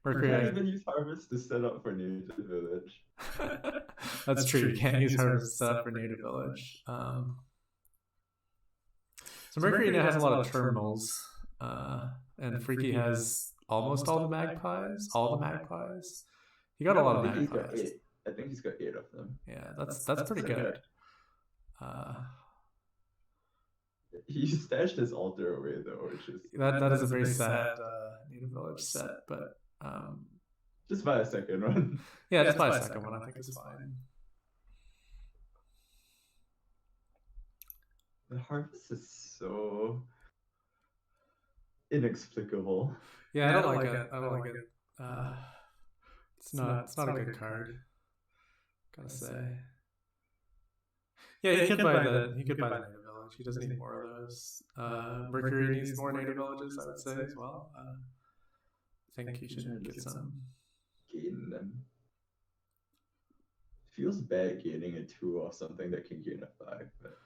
Mercury. can't even use Harvest to set up for Native Village. That's true. You can't use harvest to set up for native village. So Mercury now has a lot of terminals, and Freaky has almost all the magpies. All the magpies. He got a lot of magpies. I think he's got 8 of them. Yeah, that's pretty good. He stashed his altar away though, which is that is a very sad native village set, but just buy a second one. Yeah, just buy a second one. I think it's fine. The harvest is so inexplicable. Yeah, I don't like it. I don't like it. It's not a good card. Gotta say. Yeah, he could buy the native village. He doesn't need more of those. Mercury needs more native villages, I would say as well. I think he should get some. Gain them. Feels bad gaining a 2 off something that can gain a 5, but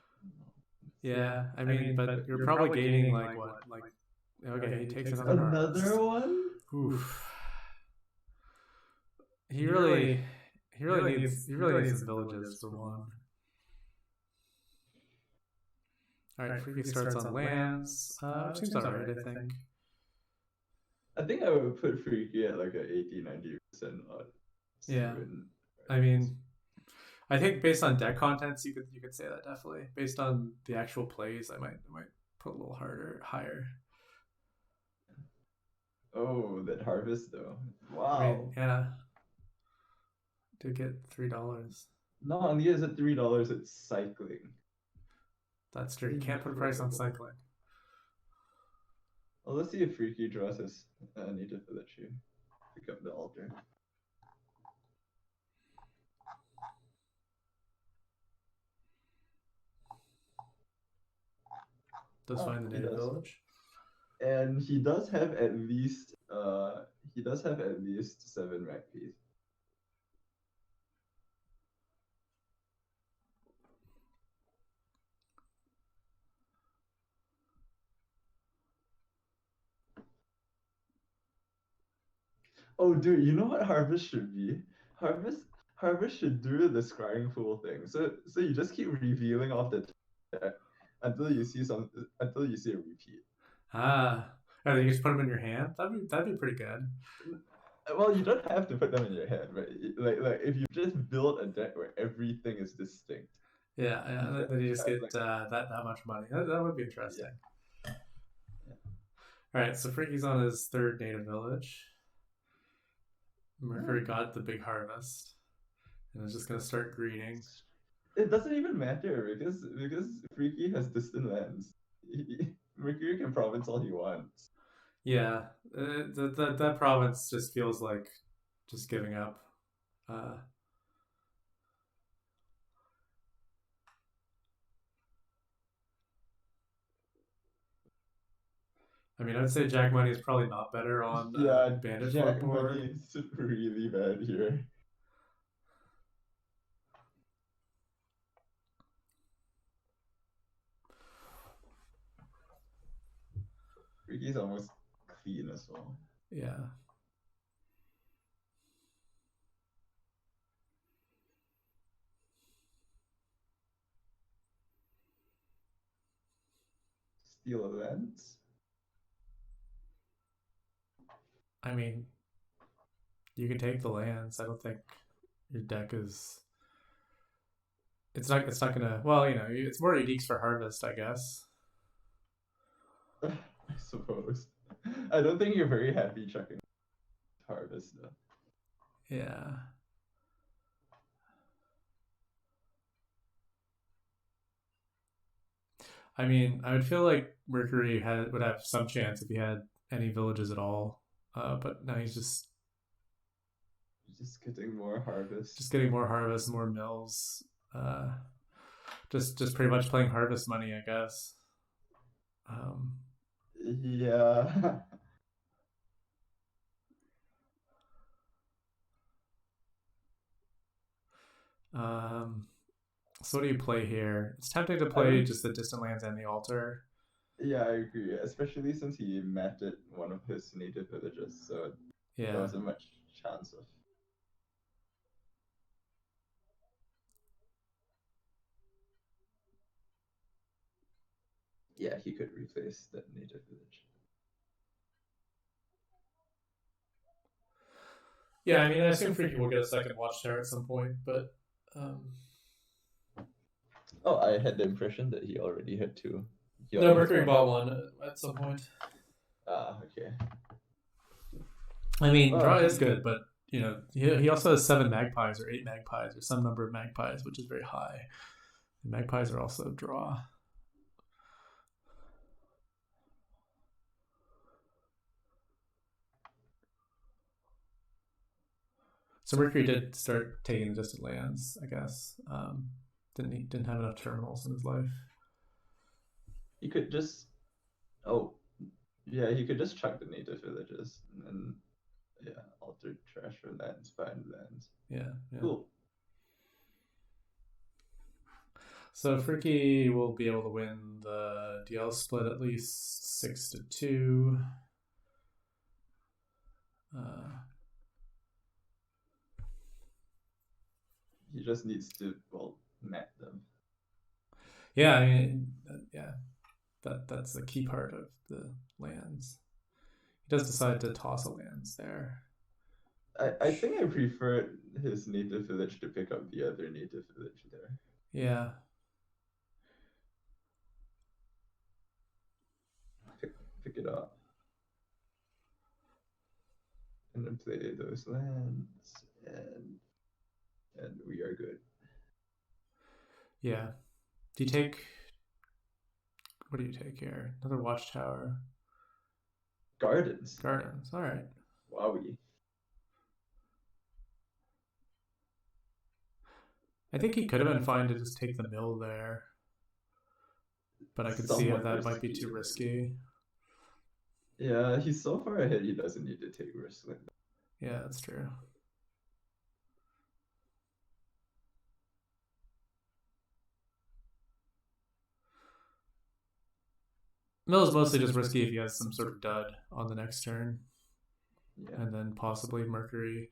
yeah, I mean, but you're probably gaining like what? Like, okay, he takes another one. Oof. He really needs some villages for one. All right, Freaky starts on lands. Seems alright, I think I would put Freaky at like a 80-90% odd. Yeah, I mean, I think based on deck contents, you could say that definitely. Based on the actual plays, I might put a little higher. Oh, that harvest though! Wow. I mean, yeah. Did get $3. Not only is it $3, it's cycling. That's true. You can't put a price on cycling. Well, let's see if Freaky draws his native village here. Pick up the altar. Does find the native village. And he does have at least 7 magpies. Oh, dude, you know what Harvest should be? Harvest should do the scrying pool thing. So you just keep revealing off the deck until you see a repeat. And then you just put them in your hand. That'd be pretty good. Well, you don't have to put them in your hand, right? Like if you just build a deck where everything is distinct. Yeah, then you just get that much money. That would be interesting. Yeah. All right, so Freaky's on his 3rd native village. Mercury got the big harvest, and is just gonna start greeting. It doesn't even matter because Freaky has distant lands. Mercury can province all he wants. Yeah, that province just feels like just giving up. I mean, I'd say Jack Money is probably not better on Bandit Jack board. Money is really bad here. Freaky's almost clean as well. Yeah. Steal a lens? I mean, you can take the lands. I don't think your deck is. It's not gonna. Well, you know, it's more uniques for harvest, I guess. I suppose. I don't think you're very happy checking harvest though. Yeah. I mean, I would feel like Mercury would have some chance if he had any villages at all. But now he's just Just getting more harvest. Just getting more harvest, more mills. Just pretty much playing harvest money, I guess. Yeah. So what do you play here? It's tempting to play just the distant lands and the altar. Yeah, I agree. Especially since he matted one of his native villages, so there Yeah. wasn't much chance of. Yeah, he could replace that native village. Yeah, I mean, I assume Freaky will get a second watchtower at some point, but Oh, I had the impression that he already had two. no, Mercury bought one at some point. Ah, okay. I mean, draw is good, but you know, he also has 7 magpies or 8 magpies or some number of magpies, which is very high. And magpies are also draw. So Mercury did start taking distant lands, I guess. Didn't have enough terminals in his life. He could just. Oh, yeah, he could just chuck the native villages and yeah, alter trash for lands, find lands. Yeah, yeah. Cool. So Freaky will be able to win the DL split at least 6-2. He just needs to mat them. Yeah, I mean, yeah, that's the key part of the lands. He does decide to toss a lands there. I think I prefer his native village to pick up the other native village there. Yeah. Pick it up. And then play those lands, and we are good. Yeah. Do you take... What do you take here? Another watchtower. Gardens. Gardens, all right. Wowie. I think he could have been fine to just take the mill there. But I could see how that might be too risky. Yeah, he's so far ahead he doesn't need to take risks. Yeah, that's true. Mill is mostly just risky if he has some sort of dud on the next turn. Yeah. And then possibly Mercury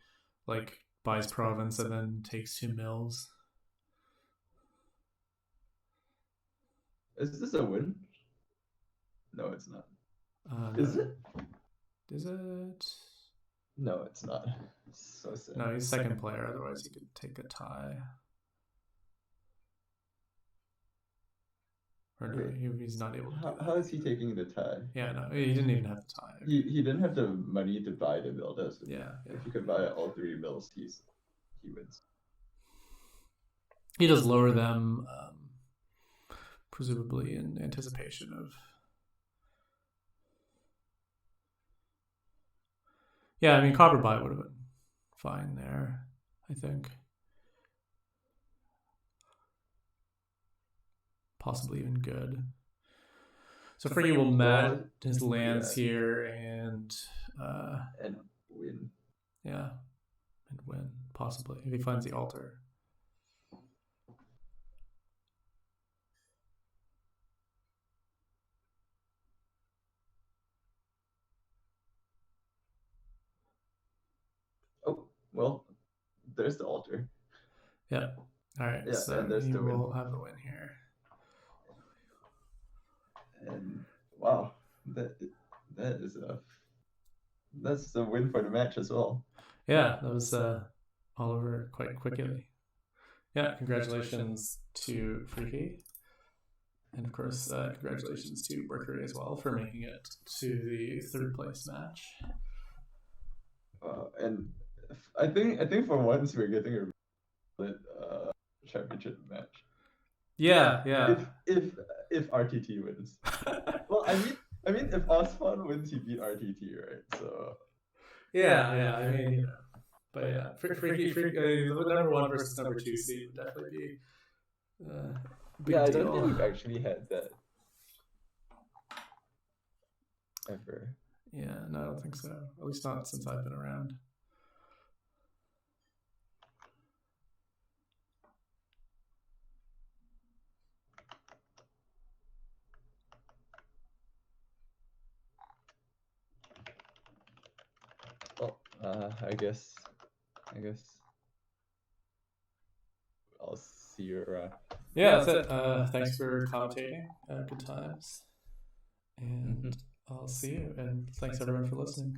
buys province and then takes 2 mills. Is this a win? No, it's not. Is it? Is it? No, it's not. It's so sad. No, he's second player, otherwise he could take a tie. Or no, he's not able to do that. How is he taking the tie? Yeah, no, he didn't even have the tie. He didn't have the money to buy the mill, does he? Yeah. If he could buy all 3 mills, he wins. He does lower them, presumably in anticipation of... Yeah, I mean, copper buy would have been fine there, I think. Possibly even good. So Freaky will mat his lands here and win. Yeah, and win, possibly, if he finds the altar. Oh, well, there's the altar. Yeah. All right, yeah, so you will have the win here. And wow, that's a win for the match as well. Yeah, that was all over quite quickly. Yeah, congratulations to Freaky. And of course, congratulations to Mercury as well for making it to the 3rd place match. And I think for once we're getting a championship match. Yeah, yeah. If RTT wins. Well, I mean, if Osfon wins, he beat RTT, right? So. Yeah. I mean, But yeah, freaky, the number one versus number two seed would definitely be big yeah, I deal. don't think we've actually had that ever. Yeah, no, I don't think so. At least not since I've been around. Well, I guess I'll see you around. Yeah, that's it. Thanks for commentating. Good times. And I'll see you. And thanks everyone for listening.